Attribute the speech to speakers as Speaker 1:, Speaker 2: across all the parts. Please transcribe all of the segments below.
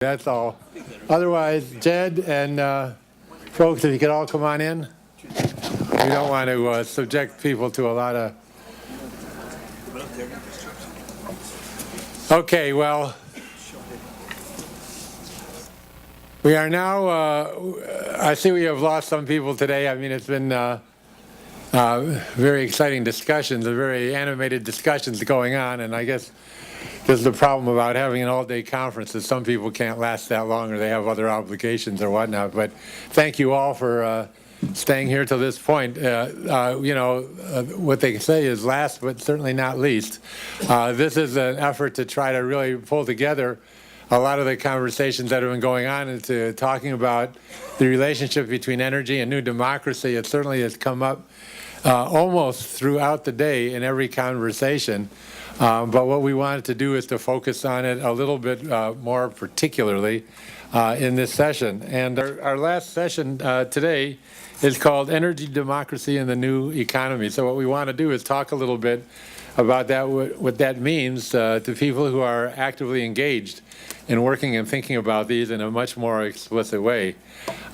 Speaker 1: That's all. Otherwise, Jed and folks, if you could all come on in. We don't want to subject people to a lot of... Okay, well, we are now, I see we have lost some people today. I mean, it's been very exciting discussions, very animated discussions going on, and I guess this is the problem about having an all-day conference, is some people can't last that long or they have other obligations or whatnot. But thank you all for staying here till this point. You know, what they say is last but certainly not least. This is an effort to try to really pull together a lot of the conversations that have been going on into talking about the relationship between energy and new democracy. It certainly has come up almost throughout the day in every conversation. But what we wanted to do is to focus on it a little bit more particularly in this session. And our last session today is called Energy, Democracy, and the New Economy. So what we want to do is talk a little bit about that, what that means to people who are actively engaged in working and thinking about these in a much more explicit way.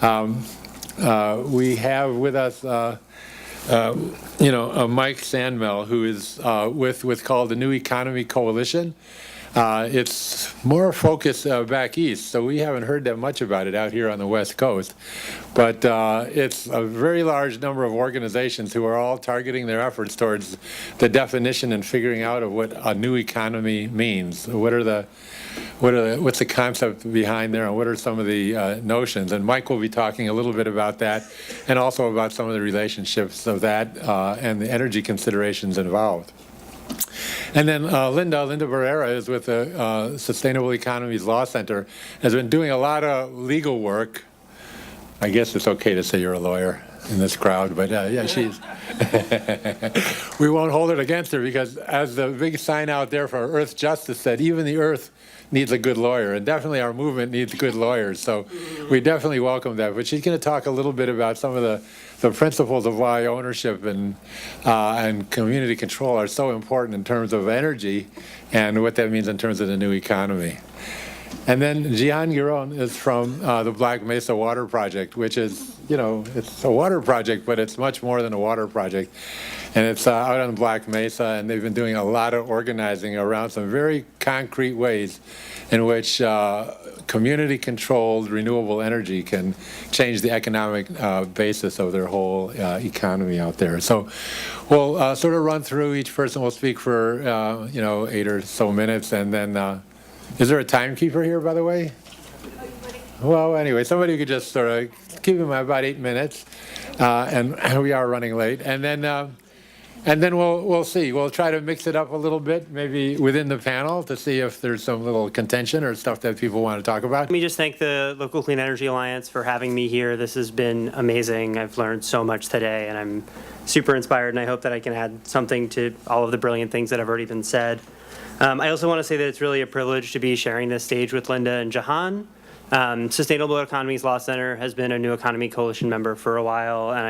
Speaker 1: We have with us you know, Mike Sandmel, who is with called the New Economy Coalition. It's more focused back east, so we haven't heard that much about it out here on the West Coast. But it's a very large number of organizations who are all targeting their efforts towards the definition and figuring out of what a new economy means. What's the concept behind there, and what are some of the notions? And Mike will be talking a little bit about that, and also about some of the relationships of that and the energy considerations involved. And then Linda Barrera is with the Sustainable Economies Law Center, has been doing a lot of legal work. I guess it's okay to say you're a lawyer in this crowd, but yeah, she's. We won't hold it against her, because as the big sign out there for Earth Justice said, even the Earth needs a good lawyer, and definitely our movement needs good lawyers, so we definitely welcome that. But she's going to talk a little bit about some of the principles of why ownership and community control are so important in terms of energy and what that means in terms of the new economy. And then Gearon is from the Black Mesa Water Project, which is, you know, it's a water project, but it's much more than a water project. And it's out on Black Mesa, and they've been doing a lot of organizing around some very concrete ways in which community controlled renewable energy can change the economic basis of their whole economy out there. So we'll sort of run through, each person will speak for you know, 8 or so minutes, and then is there a timekeeper here, by the way? Well, anyway, somebody could just sort of keep him about 8 minutes, and we are running late, and then we'll see. We'll try to mix it up a little bit, maybe within the panel, to see if there's some little contention or stuff that people want to talk about.
Speaker 2: Let me just thank the Local Clean Energy Alliance for having me here. This has been amazing. I've learned so much today, and I'm super inspired, and I hope that I can add something to all of the brilliant things that have already been said. I also want to say that it's really a privilege to be sharing this stage with Linda and Jihan. Sustainable Economies Law Center has been a New Economy Coalition member for a while, and I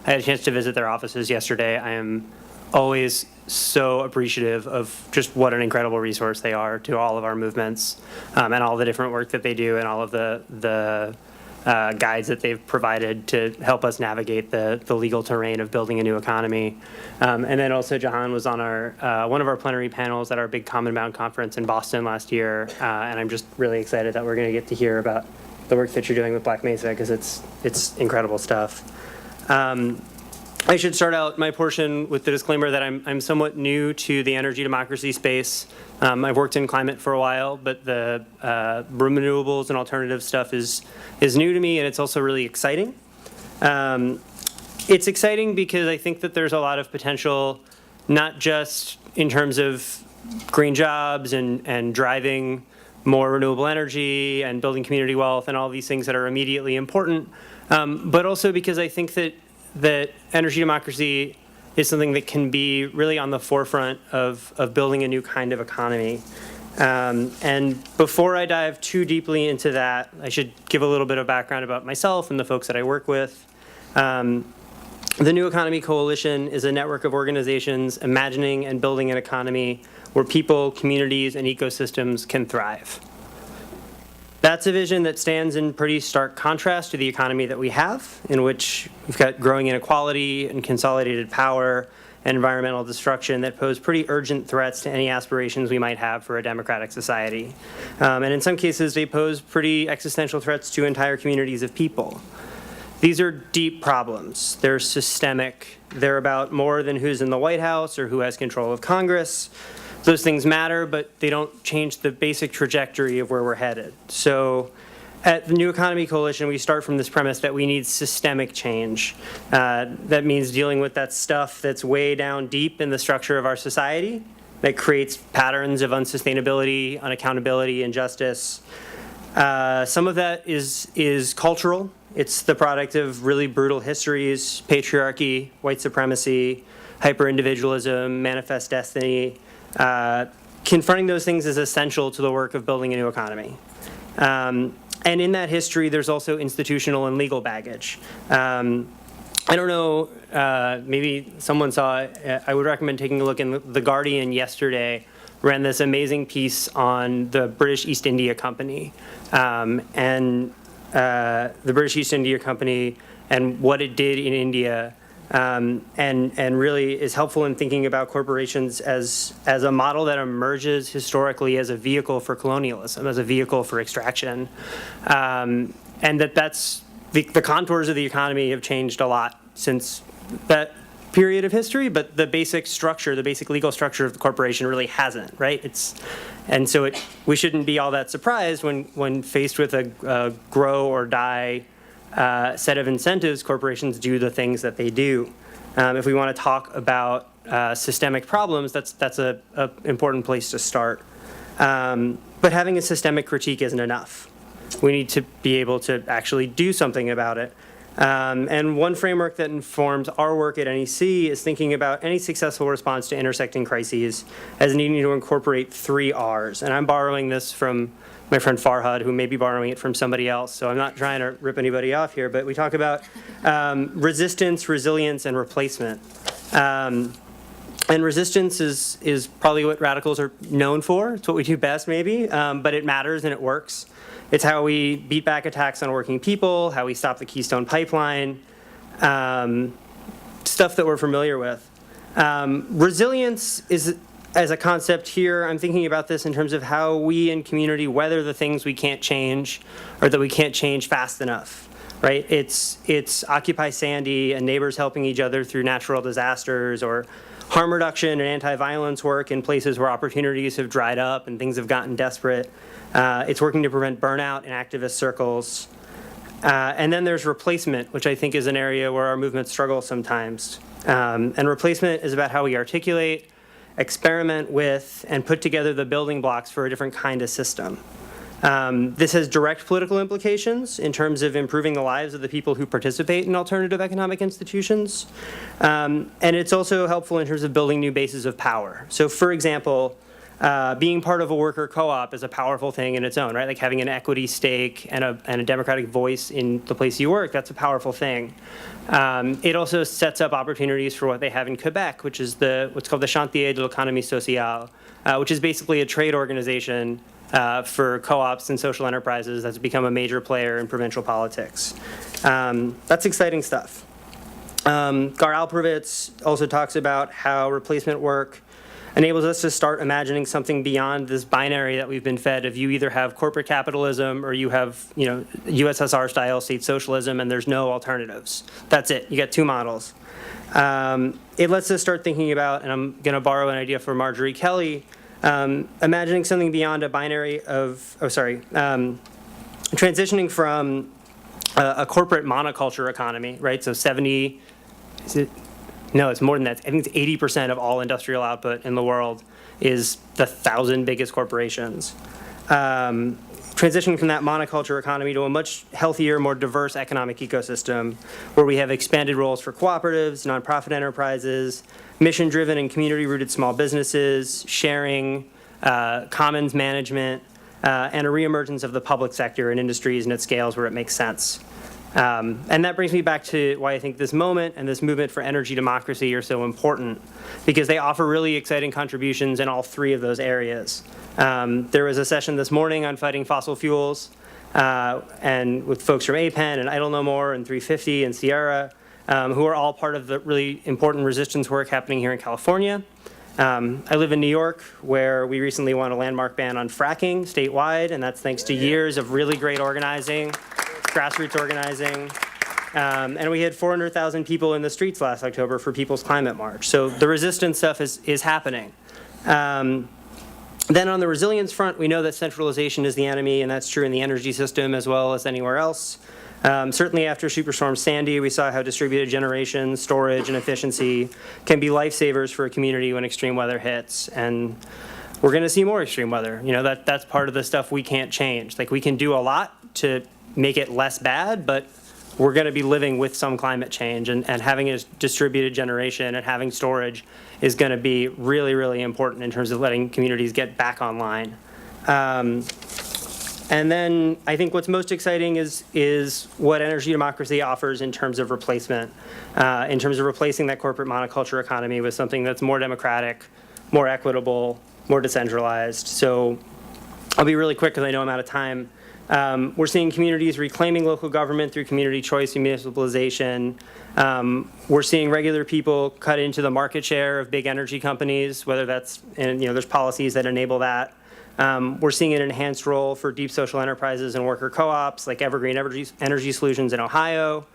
Speaker 2: had a chance to visit their offices yesterday. I am always so appreciative of just what an incredible resource they are to all of our movements, and all the different work that they do, and all of the guides that they've provided to help us navigate the legal terrain of building a new economy. And then also Jihan was on our one of our plenary panels at our big Common Bound conference in Boston last year, and I'm just really excited that we're going to get to hear about the work that you're doing with Black Mesa, because it's incredible stuff. I should start out my portion with the disclaimer that I'm somewhat new to the energy democracy space. I've worked in climate for a while, but the renewables and alternative stuff is new to me, and it's also really exciting. It's exciting because I think that there's a lot of potential, not just in terms of green jobs and driving more renewable energy and building community wealth and all these things that are immediately important, but also because I think that energy democracy is something that can be really on the forefront of building a new kind of economy. And before I dive too deeply into that, I should give a little bit of background about myself and the folks that I work with. The New Economy Coalition is a network of organizations imagining and building an economy where people, communities, and ecosystems can thrive. That's a vision that stands in pretty stark contrast to the economy that we have, in which we've got growing inequality and consolidated power and environmental destruction that pose pretty urgent threats to any aspirations we might have for a democratic society. And in some cases, they pose pretty existential threats to entire communities of people. These are deep problems. They're systemic. They're about more than who's in the White House or who has control of Congress. Those things matter, but they don't change the basic trajectory of where we're headed. So at the New Economy Coalition, we start from this premise that we need systemic change. That means dealing with that stuff that's way down deep in the structure of our society that creates patterns of unsustainability, unaccountability, injustice. Some of that is cultural. It's the product of really brutal histories, patriarchy, white supremacy, hyper-individualism, manifest destiny. Confronting those things is essential to the work of building a new economy. And in that history, there's also institutional and legal baggage. I don't know, maybe someone saw it. I would recommend taking a look in The Guardian yesterday, ran this amazing piece on the British East India Company. The British East India Company and what it did in India, and really is helpful in thinking about corporations as a model that emerges historically as a vehicle for colonialism, as a vehicle for extraction, and that's the contours of the economy have changed a lot since that period of history, but the basic structure, the basic legal structure of the corporation really hasn't, right? We shouldn't be all that surprised when faced with a grow or die set of incentives, corporations do the things that they do. If we want to talk about systemic problems, that's an important place to start. But having a systemic critique isn't enough. We need to be able to actually do something about it. And one framework that informs our work at NEC is thinking about any successful response to intersecting crises as needing to incorporate 3 Rs. And I'm borrowing this from my friend Farhad, who may be borrowing it from somebody else, so I'm not trying to rip anybody off here, but we talk about resistance, resilience, and replacement. And resistance is probably what radicals are known for. It's what we do best, maybe, but it matters and it works. It's how we beat back attacks on working people, how we stop the Keystone Pipeline, stuff that we're familiar with. Resilience is, as a concept here, I'm thinking about this in terms of how we in community weather the things we can't change or that we can't change fast enough, right? It's Occupy Sandy and neighbors helping each other through natural disasters, or harm reduction and anti-violence work in places where opportunities have dried up and things have gotten desperate. It's working to prevent burnout in activist circles. And then there's replacement, which I think is an area where our movements struggle sometimes. And replacement is about how we articulate, experiment with, and put together the building blocks for a different kind of system. This has direct political implications in terms of improving the lives of the people who participate in alternative economic institutions. And it's also helpful in terms of building new bases of power. So for example, being part of a worker co-op is a powerful thing in its own, right? Like having an equity stake and a democratic voice in the place you work, that's a powerful thing. It also sets up opportunities for what they have in Quebec, which is what's called the Chantier de l'Economie Sociale, which is basically a trade organization for co-ops and social enterprises that's become a major player in provincial politics. That's exciting stuff. Gar Alperovitz also talks about how replacement work enables us to start imagining something beyond this binary that we've been fed of you either have corporate capitalism or you have, USSR-style state socialism, and there's no alternatives. That's it. You get 2 models. It lets us start thinking about, and I'm going to borrow an idea from Marjorie Kelly, imagining something beyond a binary of, transitioning from a corporate monoculture economy, right? So no, it's more than that. I think it's 80% of all industrial output in the world is the 1,000 biggest corporations. Transitioning from that monoculture economy to a much healthier, more diverse economic ecosystem where we have expanded roles for cooperatives, nonprofit enterprises, mission-driven and community-rooted small businesses, sharing, commons management, and a reemergence of the public sector in industries and at scales where it makes sense. And that brings me back to why I think this moment and this movement for energy democracy are so important, because they offer really exciting contributions in all three of those areas. There was a session this morning on fighting fossil fuels, and with folks from APEN and Idle No More and 350 and Sierra, who are all part of the really important resistance work happening here in California. I live in New York, where we recently won a landmark ban on fracking statewide, and that's thanks to years of really great organizing, grassroots organizing. And we had 400,000 people in the streets last October for People's Climate March. So the resistance stuff is happening. Then on the resilience front, we know that centralization is the enemy, and that's true in the energy system as well as anywhere else. Certainly after Superstorm Sandy, we saw how distributed generation, storage, and efficiency can be lifesavers for a community when extreme weather hits. And we're going to see more extreme weather. You know, that's part of the stuff we can't change. Like, we can do a lot to make it less bad, but we're going to be living with some climate change, and having a distributed generation and having storage is going to be really, really important in terms of letting communities get back online. And then I think what's most exciting is what energy democracy offers in terms of replacement, in terms of replacing that corporate monoculture economy with something that's more democratic, more equitable, more decentralized. So I'll be really quick because I know I'm out of time. We're seeing communities reclaiming local government through community choice and municipalization. We're seeing regular people cut into the market share of big energy companies, whether that's, and there's policies that enable that. We're seeing an enhanced role for deep social enterprises and worker co-ops like Evergreen Energy Solutions in Ohio.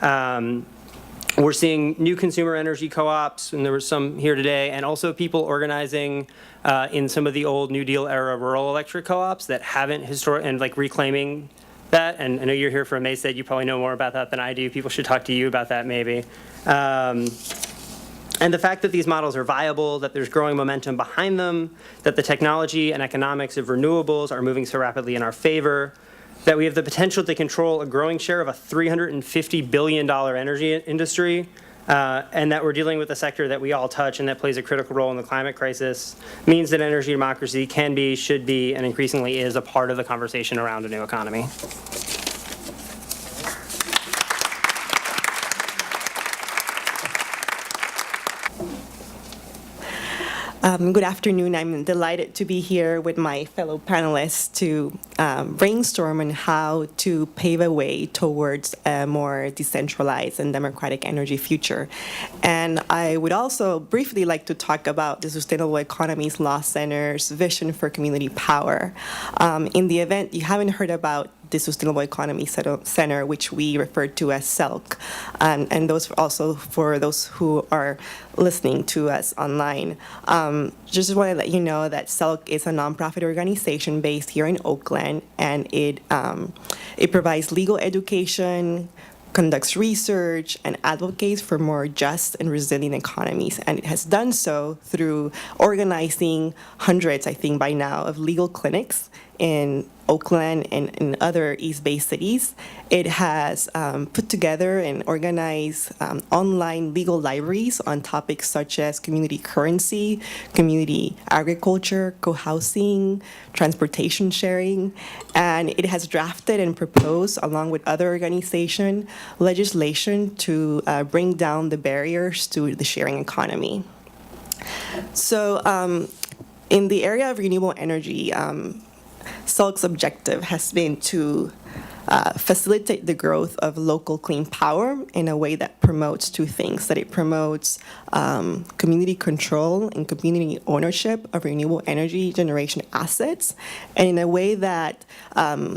Speaker 2: We're seeing new consumer energy co-ops, and there were some here today, and also people organizing in some of the old New Deal era rural electric co-ops that haven't and like reclaiming that. And I know you're here from Mesa, you probably know more about that than I do. People should talk to you about that maybe. And the fact that these models are viable, that there's growing momentum behind them, that the technology and economics of renewables are moving so rapidly in our favor, that we have the potential to control a growing share of a $350 billion energy industry, and that we're dealing with a sector that we all touch and that plays a critical role in the climate crisis, means that energy democracy can be, should be, and increasingly is a part of the conversation around a new economy.
Speaker 3: Good afternoon. I'm delighted to be here with my fellow panelists to brainstorm on how to pave a way towards a more decentralized and democratic energy future. And I would also briefly like to talk about the Sustainable Economies Law Center's vision for community power. In the event you haven't heard about the Sustainable Economy Center, which we refer to as SELC, and those also for those who are listening to us online. Just want to let you know that SELC is a nonprofit organization based here in Oakland, and it provides legal education, conducts research, and advocates for more just and resilient economies. And it has done so through organizing hundreds, I think by now, of legal clinics in Oakland and in other East Bay cities. It has put together and organized online legal libraries on topics such as community currency, community agriculture, co-housing, transportation sharing, and it has drafted and proposed, along with other organizations, legislation to bring down the barriers to the sharing economy. So in the area of renewable energy, SELC's objective has been to facilitate the growth of local clean power in a way that promotes two things, that it promotes community control and community ownership of renewable energy generation assets, and in a way that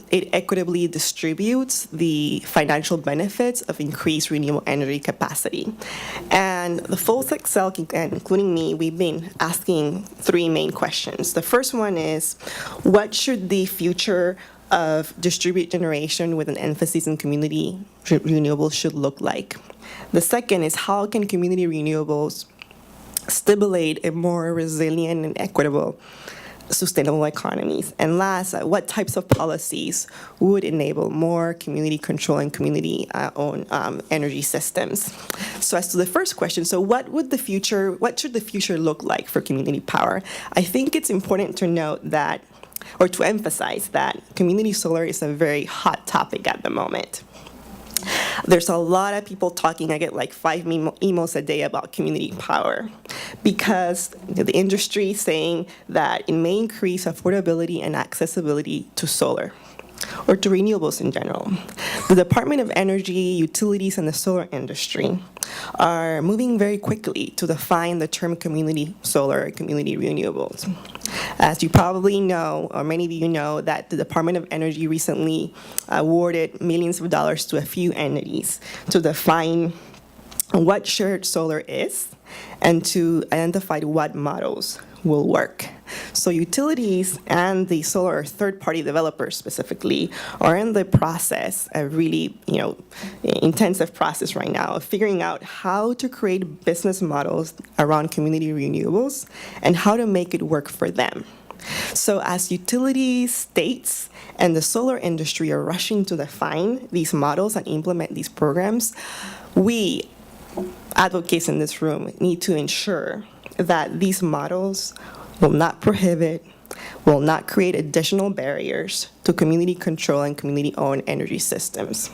Speaker 3: it equitably distributes the financial benefits of increased renewable energy capacity. And the folks at SELC, including me, we've been asking three main questions. The first one is, what should the future of distributed generation with an emphasis on community renewables should look like? The second is, how can community renewables stimulate a more resilient and equitable sustainable economies? And last, what types of policies would enable more community control and community-owned energy systems? So as to the first question, so what should the future look like for community power? I think it's important to note that, or to emphasize that, community solar is a very hot topic at the moment. There's a lot of people talking. I get like 5 emails a day about community power because the industry is saying that it may increase affordability and accessibility to solar or to renewables in general. The Department of Energy, Utilities, and the solar industry are moving very quickly to define the term community solar, community renewables. As you probably know, or many of you know, that the Department of Energy recently awarded millions of dollars to a few entities to define what shared solar is and to identify what models will work. So utilities and the solar third-party developers specifically are in the process, a really intensive process right now of figuring out how to create business models around community renewables and how to make it work for them. So as utilities, states, and the solar industry are rushing to define these models and implement these programs, we advocates in this room need to ensure that these models will not prohibit, will not create additional barriers to community control and community-owned energy systems.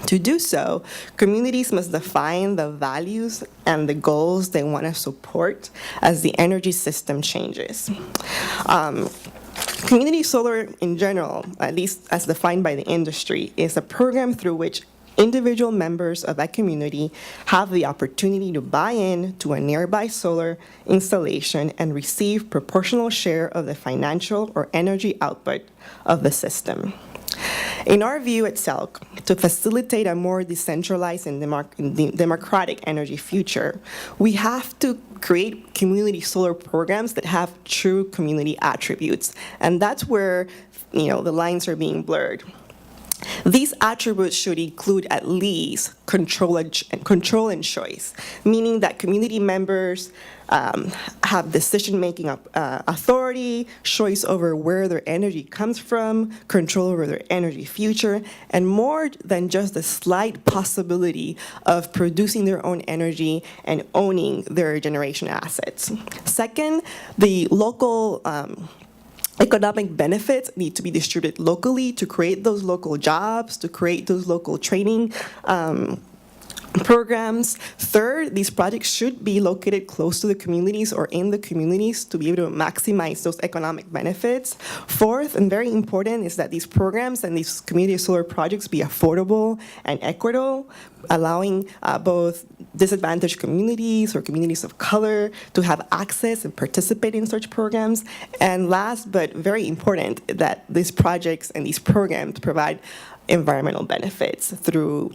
Speaker 3: To do so, communities must define the values and the goals they want to support as the energy system changes. Community solar in general, at least as defined by the industry, is a program through which individual members of that community have the opportunity to buy in to a nearby solar installation and receive proportional share of the financial or energy output of the system. In our view at SELC, to facilitate a more decentralized and democratic energy future, we have to create community solar programs that have true community attributes, and that's where the lines are being blurred. These attributes should include at least control and choice, meaning that community members have decision-making authority, choice over where their energy comes from, control over their energy future, and more than just the slight possibility of producing their own energy and owning their generation assets. Second, the local economic benefits need to be distributed locally to create those local jobs, to create those local training programs. Third, these projects should be located close to the communities or in the communities to be able to maximize those economic benefits. Fourth, and very important, is that these programs and these community solar projects be affordable and equitable, allowing both disadvantaged communities or communities of color to have access and participate in such programs. And last, but very important, that these projects and these programs provide environmental benefits through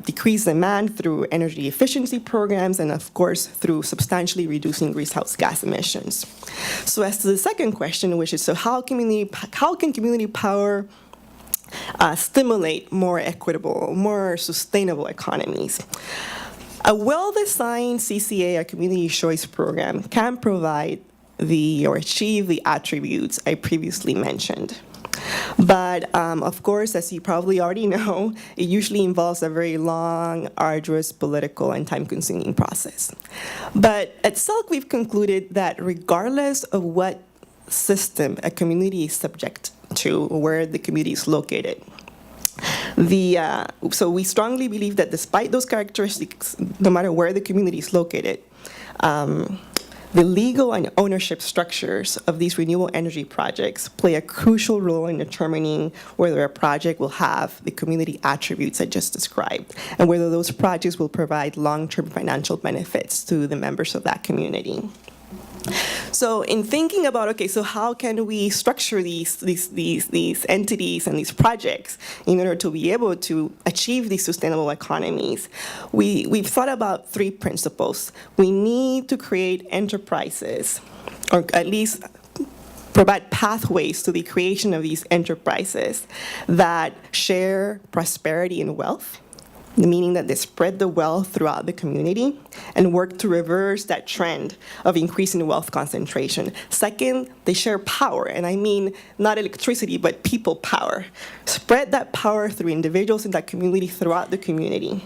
Speaker 3: decreased demand, through energy efficiency programs, and of course through substantially reducing greenhouse gas emissions. So as to the second question, which is, so how can community power stimulate more equitable, more sustainable economies? A well-designed CCA, a community choice program, can provide or achieve the attributes I previously mentioned. But of course, as you probably already know, it usually involves a very long, arduous, political, and time-consuming process. But at SELC, we've concluded that regardless of what system a community is subject to, where the community is located, so we strongly believe that despite those characteristics, no matter where the community is located, the legal and ownership structures of these renewable energy projects play a crucial role in determining whether a project will have the community attributes I just described, and whether those projects will provide long-term financial benefits to the members of that community. So in thinking about, okay, so how can we structure these entities and these projects in order to be able to achieve these sustainable economies, we've thought about 3 principles. We need to create enterprises, or at least provide pathways to the creation of these enterprises that share prosperity and wealth, meaning that they spread the wealth throughout the community and work to reverse that trend of increasing wealth concentration. Second, they share power, and I mean not electricity, but people power. Spread that power through individuals in that community throughout the community.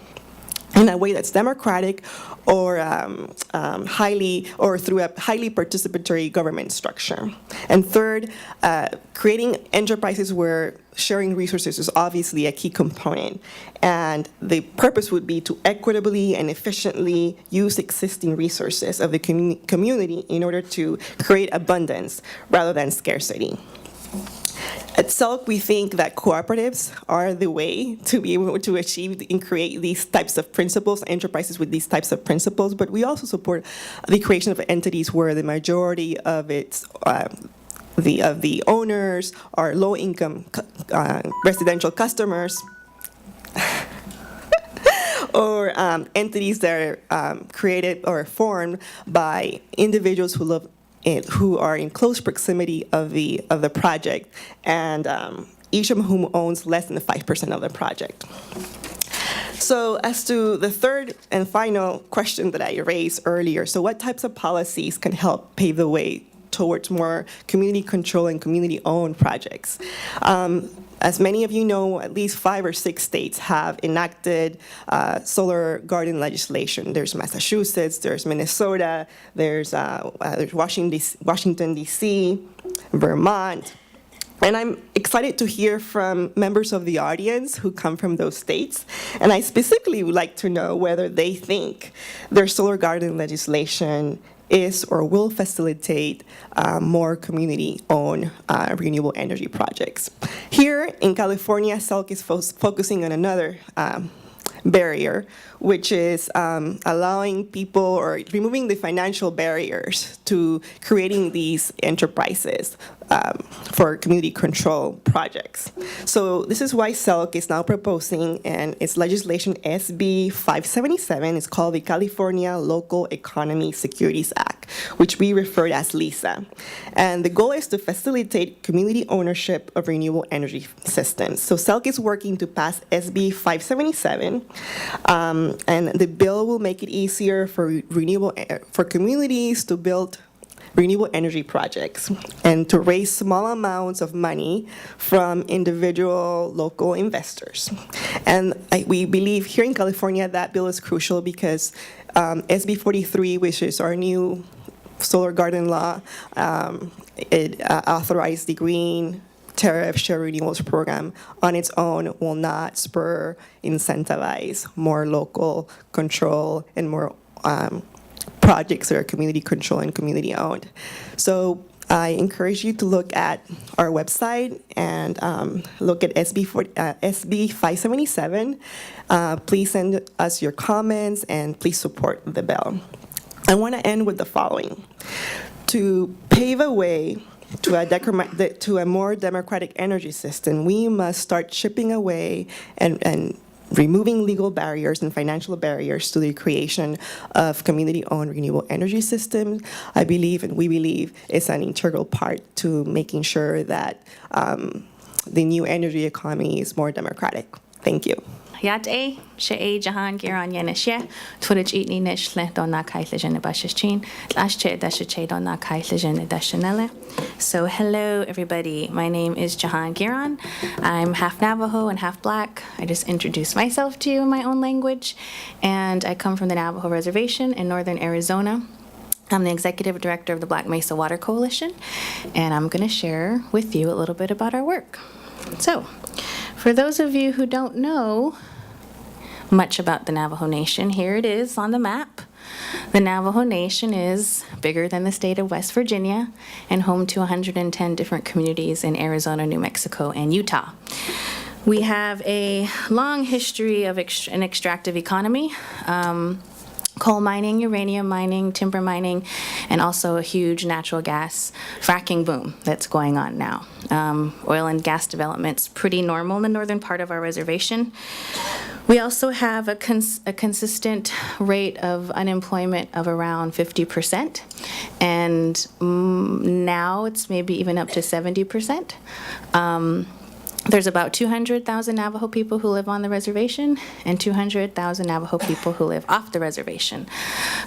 Speaker 3: in a way that's democratic or through a highly participatory government structure. And third, creating enterprises where sharing resources is obviously a key component. And the purpose would be to equitably and efficiently use existing resources of the community in order to create abundance rather than scarcity. At SELC, we think that cooperatives are the way to be able to achieve and create these types of principles, enterprises with these types of principles, but we also support the creation of entities where the majority of the owners are low-income residential customers, or entities that are created or formed by individuals who are in close proximity of the project, and each of whom owns less than 5% of the project. So as to the third and final question that I raised earlier, so what types of policies can help pave the way towards more community control and community-owned projects? As many of you know, at least 5 or 6 states have enacted solar garden legislation. There's Massachusetts, there's Minnesota, there's Washington, D.C., Vermont. And I'm excited to hear from members of the audience who come from those states. And I specifically would like to know whether they think their solar garden legislation is or will facilitate more community-owned renewable energy projects. Here in California, SELC is focusing on another barrier, which is allowing people or removing the financial barriers to creating these enterprises for community control projects. So this is why SELC is now proposing, and its legislation SB 577 is called the California Local Economy Securities Act, which we refer to as LISA. And the goal is to facilitate community ownership of renewable energy systems. So SELC is working to pass SB 577, and the bill will make it easier for communities to build renewable energy projects and to raise small amounts of money from individual local investors. And we believe here in California that bill is crucial because SB 43, which is our new solar garden law, it authorized the green tariff share renewables program on its own will not incentivize more local control and more projects that are community controlled and community owned. So I encourage you to look at our website and look at SB 577. Please send us your comments and please support the bill. I want to end with the following. To pave a way to a more democratic energy system, we must start chipping away and removing legal barriers and financial barriers to the creation of community-owned renewable energy systems. I believe, and we believe, is an integral part to making sure that the new energy economy is more democratic. Thank you.
Speaker 4: Yate, Shea Jihan Gearon Yenishe, Twitch Eatney Nishle Donna Kaitlijan Bashachin, Lashche Dashache Donna Kaitlijan Dashanelle. So, hello everybody. My name is Jihan Gearon. I'm half Navajo and half Black. I just introduced myself to you in my own language, and I come from the Navajo Reservation in northern Arizona. I'm the executive director of the Black Mesa Water Coalition, and I'm going to share with you a little bit about our work. So, for those of you who don't know much about the Navajo Nation, here it is on the map. The Navajo Nation is bigger than the state of West Virginia and home to 110 different communities in Arizona, New Mexico, and Utah. We have a long history of an extractive economy. Coal mining, uranium mining, timber mining, and also a huge natural gas fracking boom that's going on now. Oil and gas development's pretty normal in the northern part of our reservation. We also have a consistent rate of unemployment of around 50%, and now it's maybe even up to 70%. There's about 200,000 Navajo people who live on the reservation and 200,000 Navajo people who live off the reservation.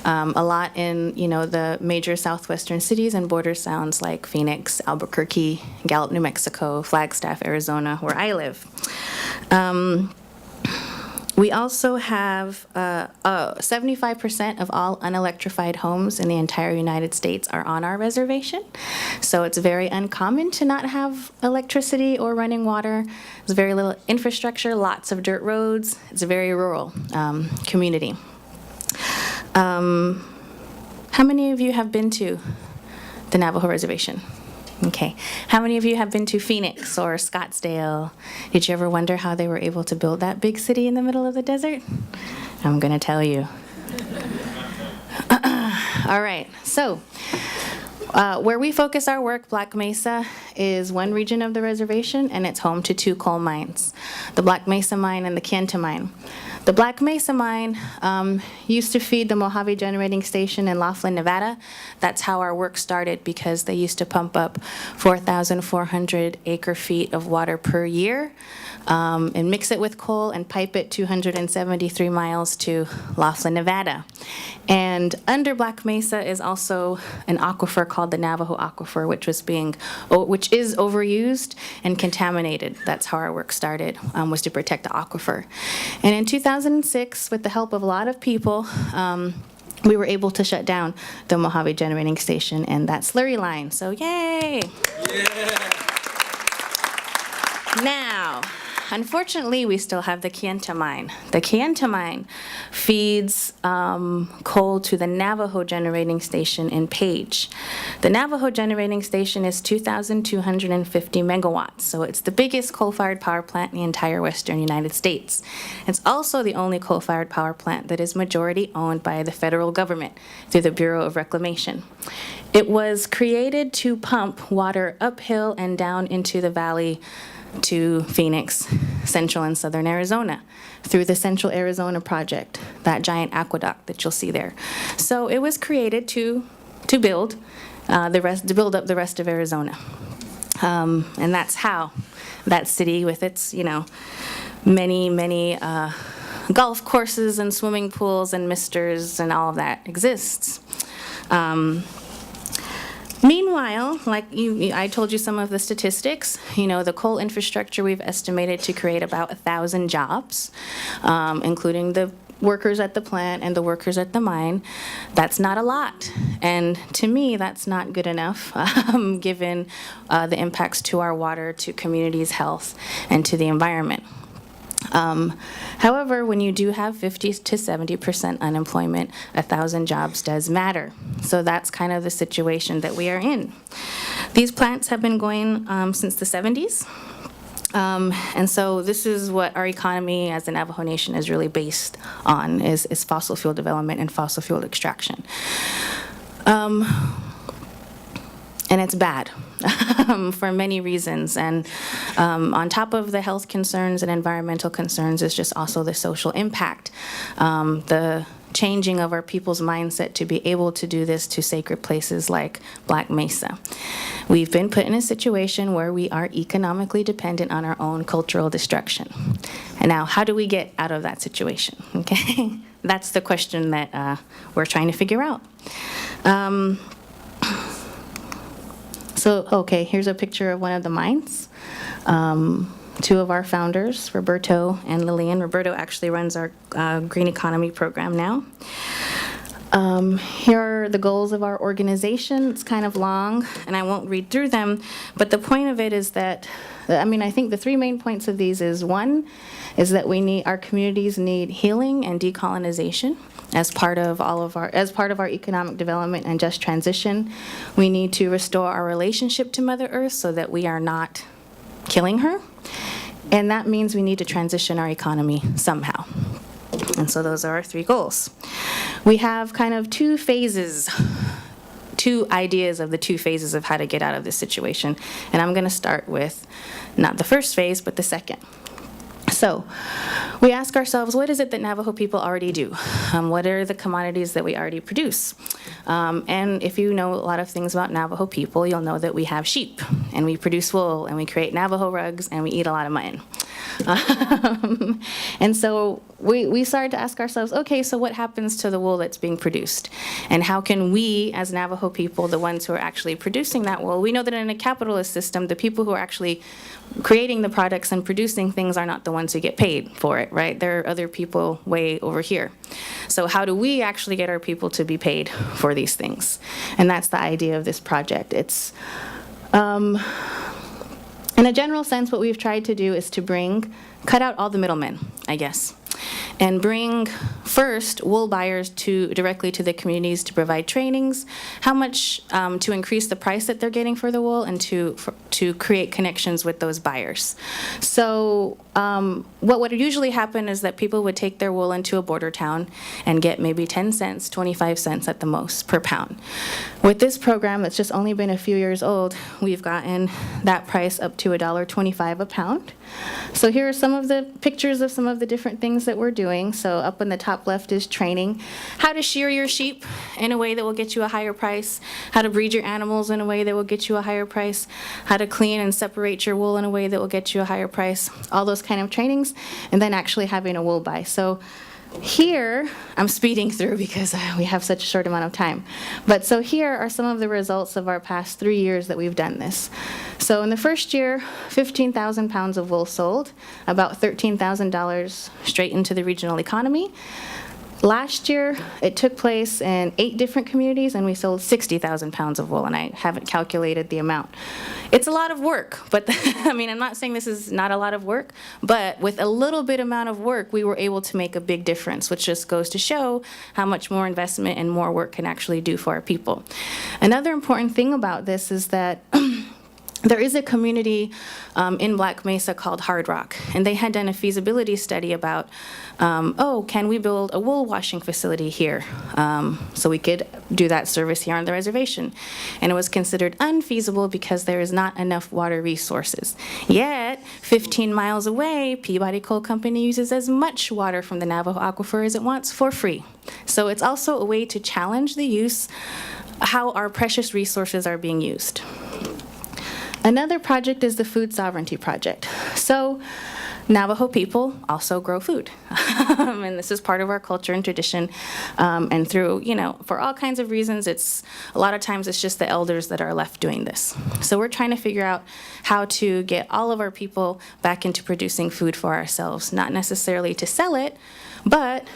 Speaker 4: A lot in, the major southwestern cities and border towns like Phoenix, Albuquerque, Gallup, New Mexico, Flagstaff, Arizona, where I live. We also have 75% of all unelectrified homes in the entire United States are on our reservation. So it's very uncommon to not have electricity or running water. There's very little infrastructure, lots of dirt roads. It's a very rural community. How many of you have been to the Navajo Reservation? Okay. How many of you have been to Phoenix or Scottsdale? Did you ever wonder how they were able to build that big city in the middle of the desert? I'm going to tell you. All right. So where we focus our work, Black Mesa, is one region of the reservation, and it's home to 2 coal mines, the Black Mesa mine and the Kenta mine. The Black Mesa mine used to feed the Mojave Generating Station in Laughlin, Nevada. That's how our work started, because they used to pump up 4,400 acre-feet of water per year and mix it with coal and pipe it 273 miles to Laughlin, Nevada. And under Black Mesa is also an aquifer called the Navajo Aquifer, which is overused and contaminated. That's how our work started, was to protect the aquifer. And in 2006, with the help of a lot of people, we were able to shut down the Mojave Generating Station and that slurry line. So yay! Yeah. Now, unfortunately, we still have the Kenta mine. The Kenta mine feeds coal to the Navajo Generating Station in Page. The Navajo Generating Station is 2,250 megawatts, so it's the biggest coal-fired power plant in the entire western United States. It's also the only coal-fired power plant that is majority owned by the federal government through the Bureau of Reclamation. It was created to pump water uphill and down into the valley to Phoenix, central and southern Arizona, through the Central Arizona Project, that giant aqueduct that you'll see there. So it was created to build up the rest of Arizona, and that's how that city, with its many golf courses and swimming pools and misters and all of that, exists. Meanwhile, I told you some of the statistics. The coal infrastructure we've estimated to create about 1,000 jobs, including the workers at the plant and the workers at the mine. That's not a lot. And to me, that's not good enough, given the impacts to our water, to communities' health, and to the environment. However, when you do have 50 to 70% unemployment, 1,000 jobs does matter. So that's kind of the situation that we are in. These plants have been going since the 70s. And so this is what our economy as the Navajo Nation is really based on, is fossil fuel development and fossil fuel extraction. And it's bad for many reasons. And on top of the health concerns and environmental concerns is just also the social impact, the changing of our people's mindset to be able to do this to sacred places like Black Mesa. We've been put in a situation where we are economically dependent on our own cultural destruction. And now, how do we get out of that situation? Okay, that's the question that we're trying to figure out. Okay, here's a picture of one of the mines. 2 of our founders, Roberto and Lillian. Roberto actually runs our Green Economy program now. Here are the goals of our organization. It's kind of long, and I won't read through them, but the point of it is that, I think the 3 main points of these is, 1, is that our communities need healing and decolonization. As part of our economic development and just transition, we need to restore our relationship to Mother Earth so that we are not killing her. And that means we need to transition our economy somehow. And so those are our 3 goals. We have kind of 2 phases, 2 ideas of the 2 phases of how to get out of this situation. And I'm going to start with not the first phase, but the second. So we ask ourselves, what is it that Navajo people already do? What are the commodities that we already produce? And if you know a lot of things about Navajo people, you'll know that we have sheep, and we produce wool, and we create Navajo rugs, and we eat a lot of mutton. And so we started to ask ourselves, okay, so what happens to the wool that's being produced? And how can we, as Navajo people, the ones who are actually producing that wool, we know that in a capitalist system, the people who are actually creating the products and producing things are not the ones who get paid for it, right? There are other people way over here. So how do we actually get our people to be paid for these things? And that's the idea of this project. It's, in a general sense, what we've tried to do is to cut out all the middlemen, I guess, and bring first wool buyers directly to the communities to provide trainings, how much to increase the price that they're getting for the wool, and to create connections with those buyers. So what would usually happen is that people would take their wool into a border town and get maybe 10 cents, 25 cents at the most per pound. With this program that's just only been a few years old, we've gotten that price up to $1.25 a pound. So here are some of the pictures of some of the different things that we're doing. So up in the top left is training how to shear your sheep in a way that will get you a higher price, how to breed your animals in a way that will get you a higher price, how to clean and separate your wool in a way that will get you a higher price, all those kind of trainings, and then actually having a wool buy. So here, I'm speeding through because we have such a short amount of time. But so here are some of the results of our past 3 years that we've done this. So in the first year, 15,000 pounds of wool sold, about $13,000 straight into the regional economy. Last year, it took place in 8 different communities, and we sold 60,000 pounds of wool, and I haven't calculated the amount. It's a lot of work, but I mean, I'm not saying this is not a lot of work, but with a little bit amount of work, we were able to make a big difference, which just goes to show how much more investment and more work can actually do for our people. Another important thing about this is that there is a community in Black Mesa called Hard Rock, and they had done a feasibility study about, can we build a wool washing facility here so we could do that service here on the reservation? And it was considered unfeasible because there is not enough water resources. Yet, 15 miles away, Peabody Coal Company uses as much water from the Navajo aquifer as it wants for free. So it's also a way to challenge the use, how our precious resources are being used. Another project is the Food Sovereignty Project. So Navajo people also grow food. And this is part of our culture and tradition. And through, for all kinds of reasons, a lot of times it's just the elders that are left doing this. So we're trying to figure out how to get all of our people back into producing food for ourselves, not necessarily to sell it, but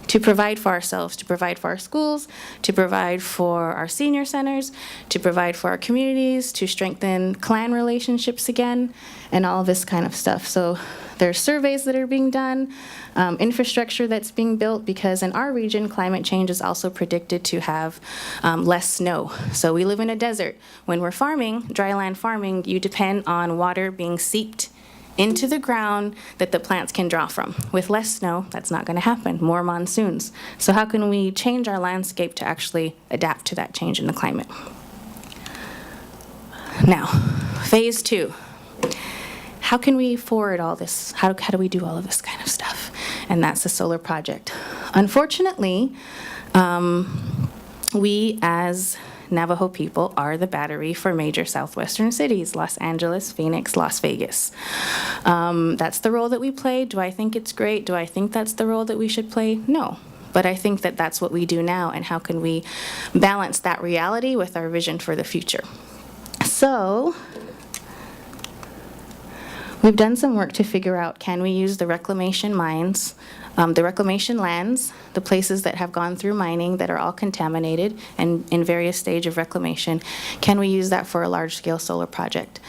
Speaker 4: to provide for ourselves, to provide for our schools, to provide for our senior centers, to provide for our communities, to strengthen clan relationships again, and all this kind of stuff. So there's surveys that are being done, infrastructure that's being built, because in our region, climate change is also predicted to have less snow. So we live in a desert. When we're farming, dryland farming, you depend on water being seeped into the ground that the plants can draw from. With less snow, that's not going to happen. More monsoons. So how can we change our landscape to actually adapt to that change in the climate? Now, phase 2. How can we forward all this? How do we do all of this kind of stuff? And that's the solar project. Unfortunately, we as Navajo people are the battery for major southwestern cities: Los Angeles, Phoenix, Las Vegas. That's the role that we play. Do I think it's great? Do I think that's the role that we should play? No. But I think that that's what we do now, and how can we balance that reality with our vision for the future? So we've done some work to figure out, can we use the reclamation mines, the reclamation lands, the places that have gone through mining that are all contaminated and in various stages of reclamation, can we use that for a large-scale solar project?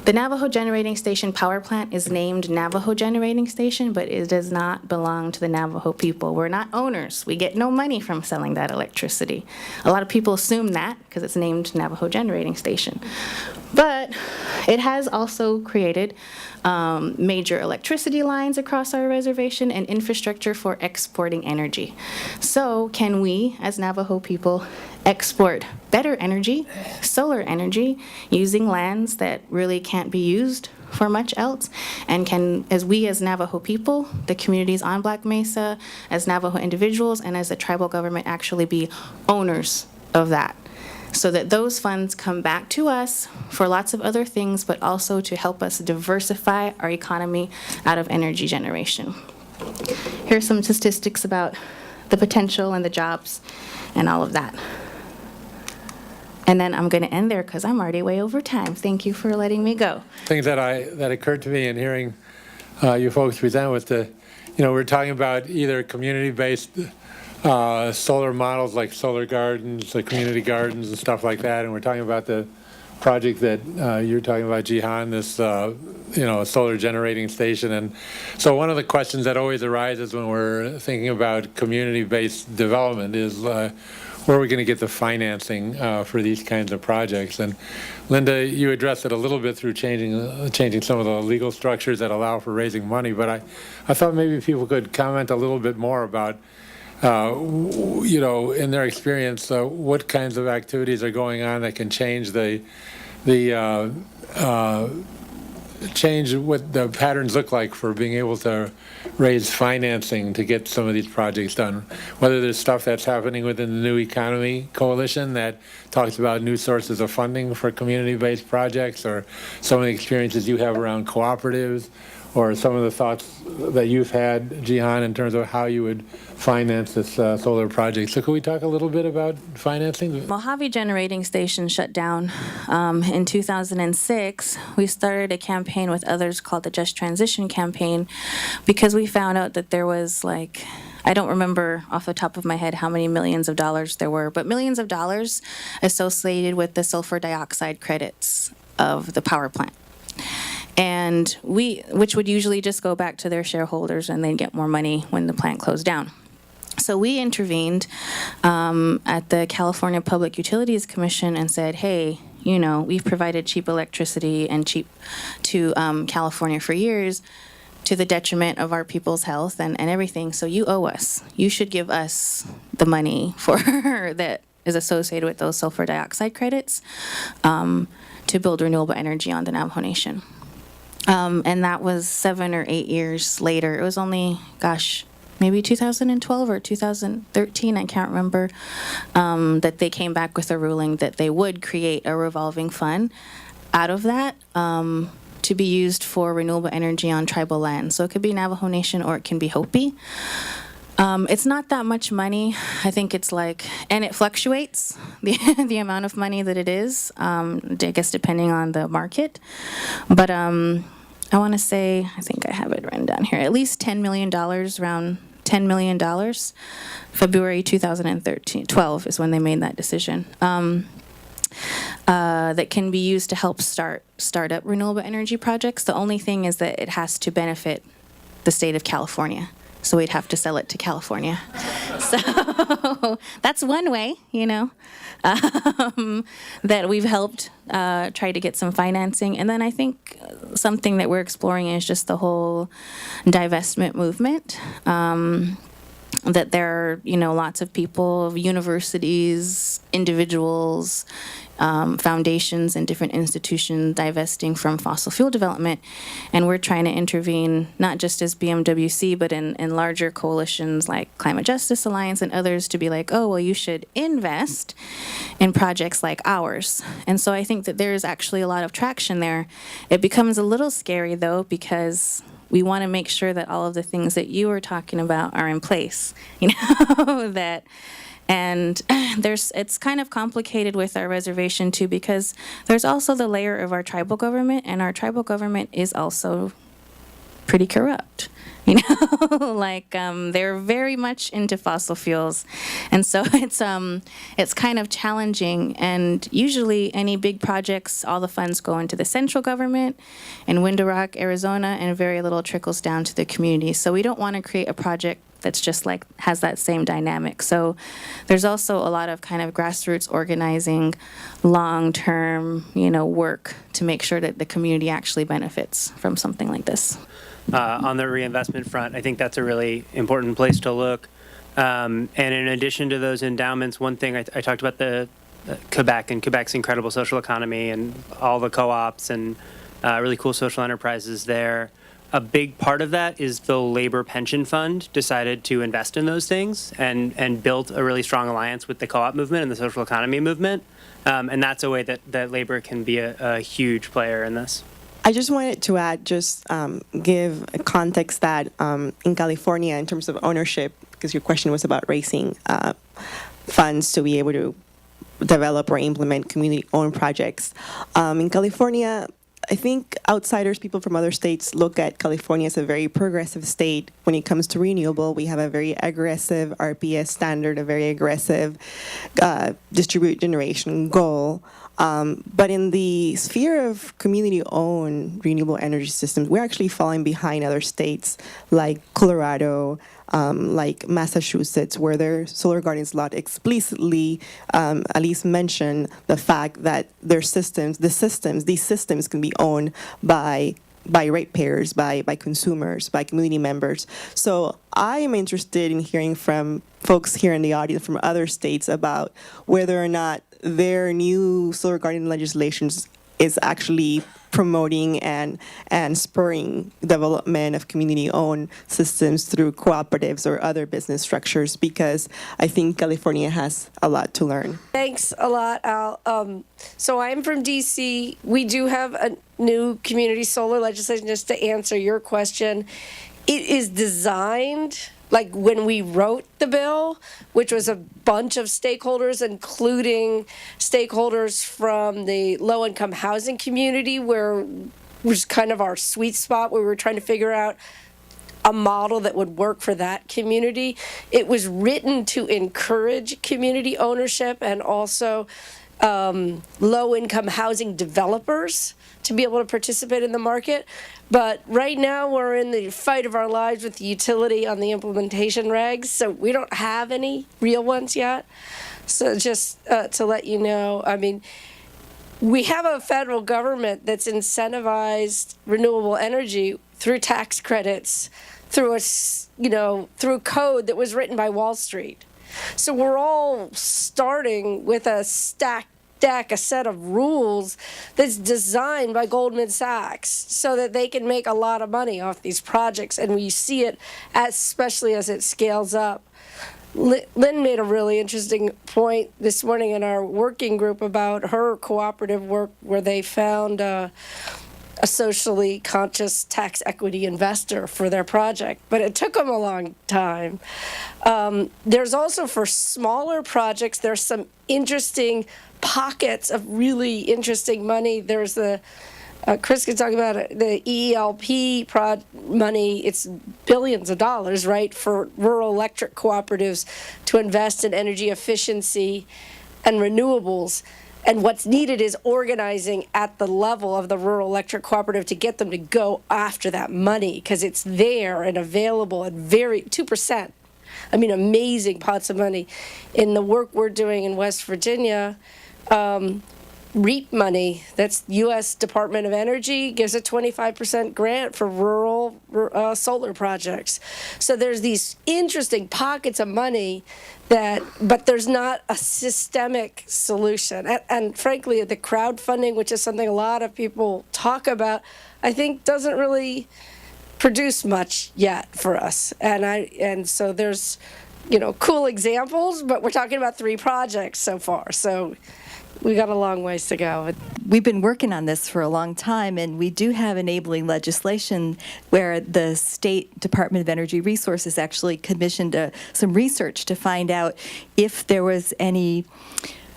Speaker 4: The Navajo Generating Station power plant is named Navajo Generating Station, but it does not belong to the Navajo people. We're not owners. We get no money from selling that electricity. A lot of people assume that because it's named Navajo Generating Station. But it has also created major electricity lines across our reservation and infrastructure for exporting energy. So can we, as Navajo people, export better energy, solar energy, using lands that really can't be used for much else? And can, as Navajo people, the communities on Black Mesa, as Navajo individuals, and as a tribal government, actually be owners of that? so that those funds come back to us for lots of other things, but also to help us diversify our economy out of energy generation. Here's some statistics about the potential and the jobs and all of that. And then I'm going to end there because I'm already way over time. Thank you for letting me go.
Speaker 1: Things that occurred to me in hearing you folks present was we're talking about either community-based solar models like solar gardens, like community gardens and stuff like that, and we're talking about the project that you're talking about, Jihan, this solar generating station. And so one of the questions that always arises when we're thinking about community-based development is where are we going to get the financing for these kinds of projects? And Linda, you addressed it a little bit through changing some of the legal structures that allow for raising money, but I thought maybe people could comment a little bit more about in their experience, what kinds of activities are going on that can change change what the patterns look like for being able to raise financing to get some of these projects done. Whether there's stuff that's happening within the New Economy Coalition that talks about new sources of funding for community-based projects, or some of the experiences you have around cooperatives, or some of the thoughts that you've had, Jihan, in terms of how you would finance this solar project. So could we talk a little bit about financing?
Speaker 4: Mojave Generating Station shut down in 2006. We started a campaign with others called the Just Transition Campaign because we found out that there was I don't remember off the top of my head how many millions of dollars there were, but millions of dollars associated with the sulfur dioxide credits of the power plant. And which would usually just go back to their shareholders and they'd get more money when the plant closed down. So we intervened at the California Public Utilities Commission and said, hey, we've provided cheap electricity and cheap to California for years to the detriment of our people's health and everything. So you owe us. You should give us the money for that is associated with those sulfur dioxide credits to build renewable energy on the Navajo Nation. And that was 7 or 8 years later. It was only, maybe 2012 or 2013, I can't remember, that they came back with a ruling that they would create a revolving fund out of that to be used for renewable energy on tribal land. So it could be Navajo Nation or it can be Hopi. It's not that much money. I think it's and it fluctuates, the amount of money that it is, I guess depending on the market. But I want to say, I think I have it written down here, at least $10 million, around $10 million. February 2012 is when they made that decision. That can be used to help start up renewable energy projects. The only thing is that it has to benefit the state of California. So we'd have to sell it to California. So that's one way, that we've helped try to get some financing. And then I think something that we're exploring is just the whole divestment movement. That there are, lots of people, universities, individuals, foundations and different institutions divesting from fossil fuel development. And we're trying to intervene, not just as BMWC, but in larger coalitions like Climate Justice Alliance and others to be you should invest in projects like ours. And so I think that there's actually a lot of traction there. It becomes a little scary, though, because we want to make sure that all of the things that you were talking about are in place, and it's kind of complicated with our reservation too, because there's also the layer of our tribal government, and our tribal government is also pretty corrupt. They're very much into fossil fuels, and so it's kind of challenging. And usually, any big projects, all the funds go into the central government in Window Rock, Arizona, and very little trickles down to the community. So we don't want to create a project that's just has that same dynamic. So there's also a lot of kind of grassroots organizing, long-term, work to make sure that the community actually benefits from something like this.
Speaker 2: On the reinvestment front, I think that's a really important place to look. And in addition to those endowments, one thing I talked about the Quebec and Quebec's incredible social economy and all the co-ops and really cool social enterprises there. a big part of that is the labor pension fund decided to invest in those things and built a really strong alliance with the co-op movement and the social economy movement. And that's a way that labor can be a huge player in this.
Speaker 3: I just wanted to add, give a context that in California, in terms of ownership, because your question was about raising funds to be able to develop or implement community-owned projects. In California, I think outsiders, people from other states, look at California as a very progressive state when it comes to renewable. We have a very aggressive RPS standard, a very aggressive distributed generation goal. But in the sphere of community-owned renewable energy systems, we're actually falling behind other states like Colorado, like Massachusetts, where their solar gardens law explicitly at least mention the fact that these systems can be owned by ratepayers, by consumers, by community members. So I am interested in hearing from folks here in the audience from other states about whether or not their new solar garden legislations is actually promoting and spurring development of community-owned systems through cooperatives or other business structures, because I think California has a lot to learn.
Speaker 5: Thanks a lot, Al. So I'm from DC. We do have a new community solar legislation, just to answer your question. It is designed, like when we wrote the bill, which was a bunch of stakeholders, including stakeholders from the low-income housing community, where was kind of our sweet spot, where we were trying to figure out a model that would work for that community. It was written to encourage community ownership and also low-income housing developers to be able to participate in the market. But right now we're in the fight of our lives with the utility on the implementation regs, so we don't have any real ones yet. So just to let you know, I mean, we have a federal government that's incentivized renewable energy through tax credits, through through code that was written by Wall Street. So we're all starting with a a set of rules that's designed by Goldman Sachs so that they can make a lot of money off these projects, and we see it especially as it scales up. Lynn made a really interesting point this morning in our working group about her cooperative work where they found a socially conscious tax equity investor for their project, but it took them a long time. There's also, for smaller projects, there's some interesting pockets of really interesting money. There's Chris could talk about it, the EELP money. It's billions of dollars, right, for rural electric cooperatives to invest in energy efficiency and renewables. And what's needed is organizing at the level of the rural electric cooperative to get them to go after that money, because it's there and available at 2%. I mean, amazing pots of money. In the work we're doing in West Virginia, REAP money, that's U.S. Department of Energy, gives a 25% grant for rural solar projects. So there's these interesting pockets of money but there's not a systemic solution. And frankly, the crowdfunding, which is something a lot of people talk about, I think doesn't really produce much yet for us. And so there's, cool examples, but we're talking about 3 projects so far. So we got a long ways to go.
Speaker 6: We've been working on this for a long time, and we do have enabling legislation where the State Department of Energy Resources actually commissioned some research to find out if there was any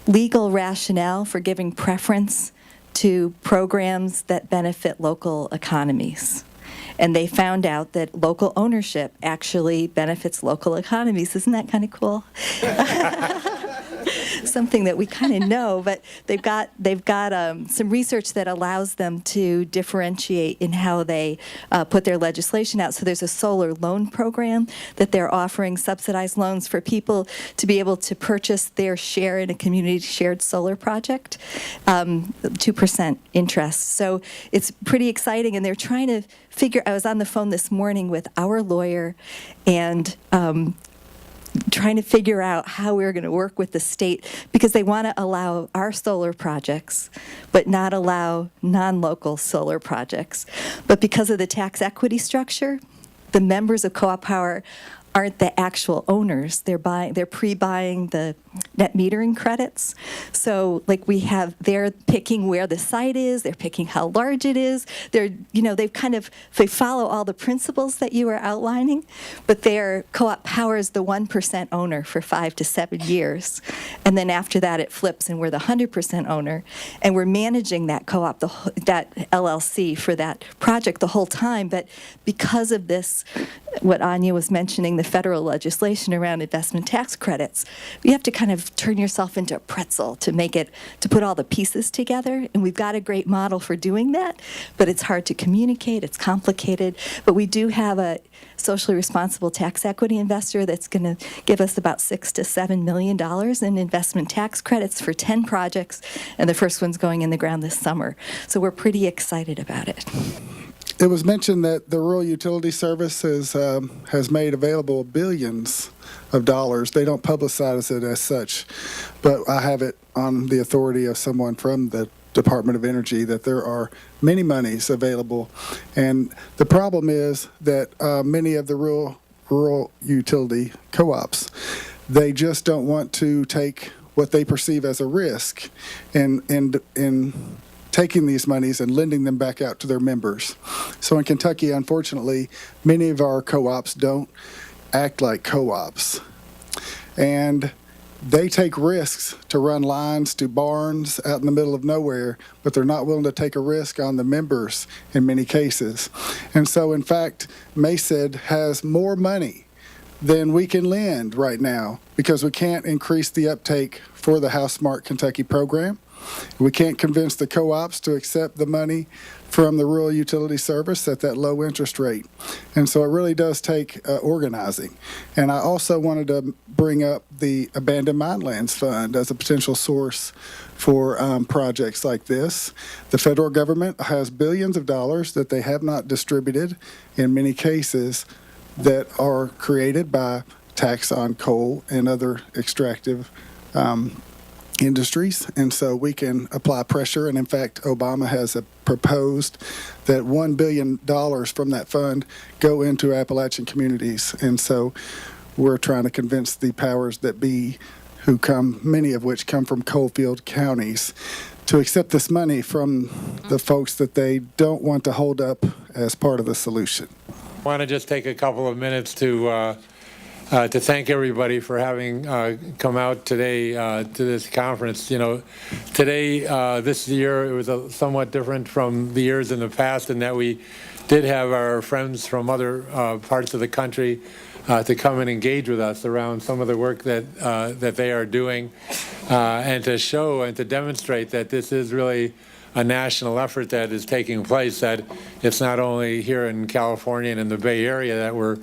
Speaker 6: legal rationale for giving preference to programs that benefit local economies. And they found out that local ownership actually benefits local economies. Isn't that kind of cool? Something that we kind of know, but they've got some research that allows them to differentiate in how they put their legislation out. So there's a solar loan program that they're offering, subsidized loans for people to be able to purchase their share in a community shared solar project, 2% interest. So it's pretty exciting, and they're trying to figure. I was on the phone this morning with our lawyer and trying to figure out how we're going to work with the state, because they want to allow our solar projects, but not allow non-local solar projects. But because of the tax equity structure, the members of Co-op Power aren't the actual owners. They're pre-buying the net metering credits. So they're picking where the site is, they're picking how large it is. They follow all the principles that you were outlining, but Co-op Power is the 1% owner for 5 to 7 years. And then after that it flips and we're the 100% owner, and we're managing that co-op, that LLC for that project the whole time. But because of this, what Anya was mentioning, the federal legislation around investment tax credits, you have to kind of turn yourself into a pretzel to put all the pieces together. And we've got a great model for doing that, but it's hard to communicate, it's complicated. But we do have a socially responsible tax equity investor that's going to give us about $6 to $7 million in investment tax credits for 10 projects, and the first one's going in the ground this summer. So we're pretty excited about it.
Speaker 7: It was mentioned that the Rural Utility Service has made available billions of dollars. They don't publicize it as such, but I have it on the authority of someone from the Department of Energy that there are many monies available. And the problem is that many of the rural utility co-ops, they just don't want to take what they perceive as a risk in taking these monies and lending them back out to their members. So in Kentucky, unfortunately, many of our co-ops don't act like co-ops. And they take risks to run lines to barns out in the middle of nowhere, but they're not willing to take a risk on the members in many cases. And so, in fact, Mesa has more money than we can lend right now because we can't increase the uptake for the House Smart Kentucky program. We can't convince the co-ops to accept the money from the Rural Utility Service at that low interest rate. And so it really does take organizing. And I also wanted to bring up the Abandoned Minelands Fund as a potential source for projects like this. The federal government has billions of dollars that they have not distributed in many cases that are created by tax on coal and other extractive industries, and so we can apply pressure. And in fact, Obama has proposed that $1 billion from that fund go into Appalachian communities. And so we're trying to convince the powers that be, many of which come from coal-field counties, to accept this money from the folks that they don't want to hold up as part of the solution.
Speaker 1: I want to just take a couple of minutes to thank everybody for having come out today to this conference. You know, today, this year, it was somewhat different from the years in the past in that we did have our friends from other parts of the country to come and engage with us around some of the work that they are doing, and to show and to demonstrate that this is really a national effort that is taking place, that it's not only here in California and in the Bay Area that we're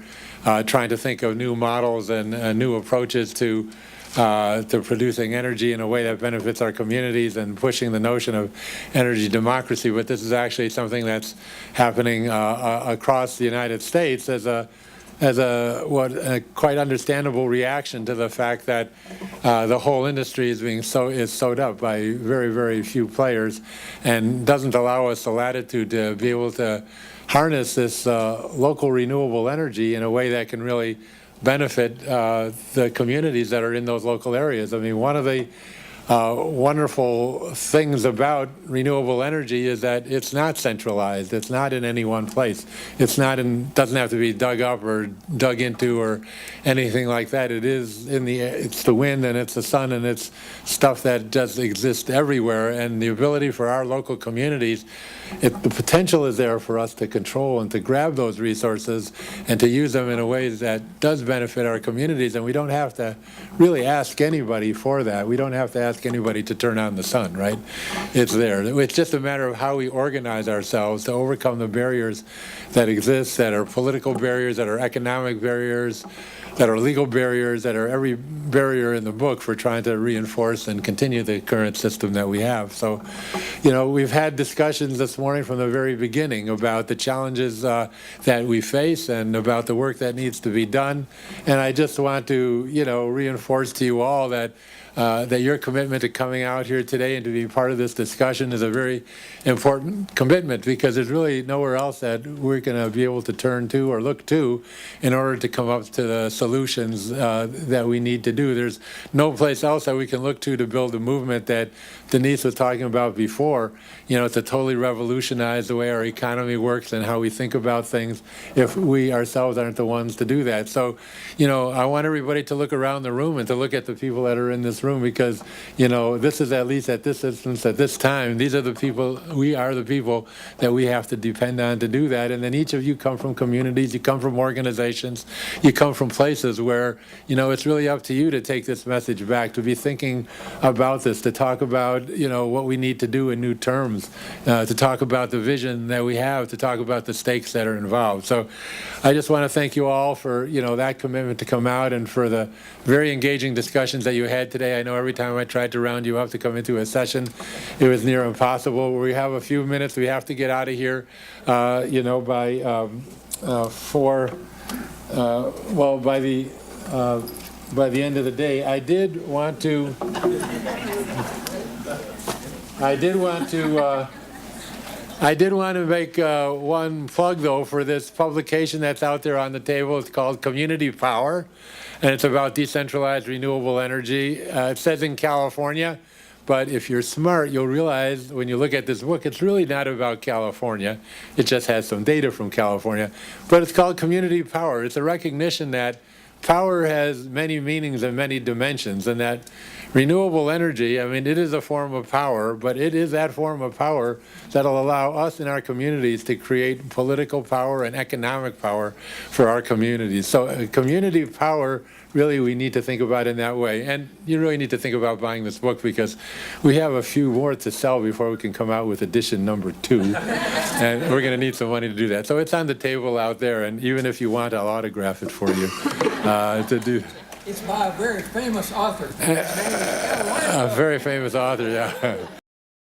Speaker 1: trying to think of new models and new approaches to producing energy in a way that benefits our communities and pushing the notion of energy democracy. But this is actually something that's happening across the United States as a quite understandable reaction to the fact that the whole industry is sewed up by very, very few players, and doesn't allow us the latitude to be able to harness this local renewable energy in a way that can really benefit the communities that are in those local areas. I mean, one of the wonderful things about renewable energy is that it's not centralized. It's not in any one place. Doesn't have to be dug up or dug into or anything like that. It's the wind and it's the sun and it's stuff that just exists everywhere. And the ability for our local communities, the potential is there for us to control and to grab those resources and to use them in a way that does benefit our communities. And we don't have to really ask anybody for that. We don't have to ask ask anybody to turn on the sun, right? It's there. It's just a matter of how we organize ourselves to overcome the barriers that exist, that are political barriers, that are economic barriers, that are legal barriers, that are every barrier in the book for trying to reinforce and continue the current system that we have. So, you know, we've had discussions this morning from the very beginning about the challenges that we face and about the work that needs to be done. And I just want to, you know, reinforce to you all that that your commitment to coming out here today and to be part of this discussion is a very important commitment, because there's really nowhere else that we're going to be able to turn to or look to in order to come up to the solutions that we need to do. There's no place else that we can look to build a movement that Denise was talking about before, you know, to totally revolutionize the way our economy works and how we think about things, if we ourselves aren't the ones to do that. So, you know, I want everybody to look around the room and to look at the people that are in this room, because, you know, this is, at least at this instance, at this time, these are the people, we are the people that we have to depend on to do that. And then each of you come from communities, you come from organizations, you come from places where, you know, it's really up to you to take this message back, to be thinking about this, to talk about, you know, what we need to do in new terms, to talk about the vision that we have, to talk about the stakes that are involved. So I just want to thank you all for, you know, that commitment to come out and for the very engaging discussions that you had today. I know every time I tried to round you up to come into a session, it was near impossible. We have a few minutes. We have to get out of here, you know, by by the end of the day. I did want to make one plug, though, for this publication that's out there on the table. It's called Community Power, and it's about decentralized renewable energy. It says in California, but if you're smart, you'll realize when you look at this book, it's really not about California. It just has some data from California. But it's called Community Power. It's a recognition that power has many meanings and many dimensions, and that renewable energy, I mean, it is a form of power, but it is that form of power that'll allow us in our communities to create political power and economic power for our communities. So community power, really, we need to think about in that way. And you really need to think about buying this book, because we have a few more to sell before we can come out with edition number 2. And we're going to need some money to do that. So it's on the table out there, and even if you want, I'll autograph it for you to do.
Speaker 8: It's by a very famous author.
Speaker 1: A very famous author, yeah.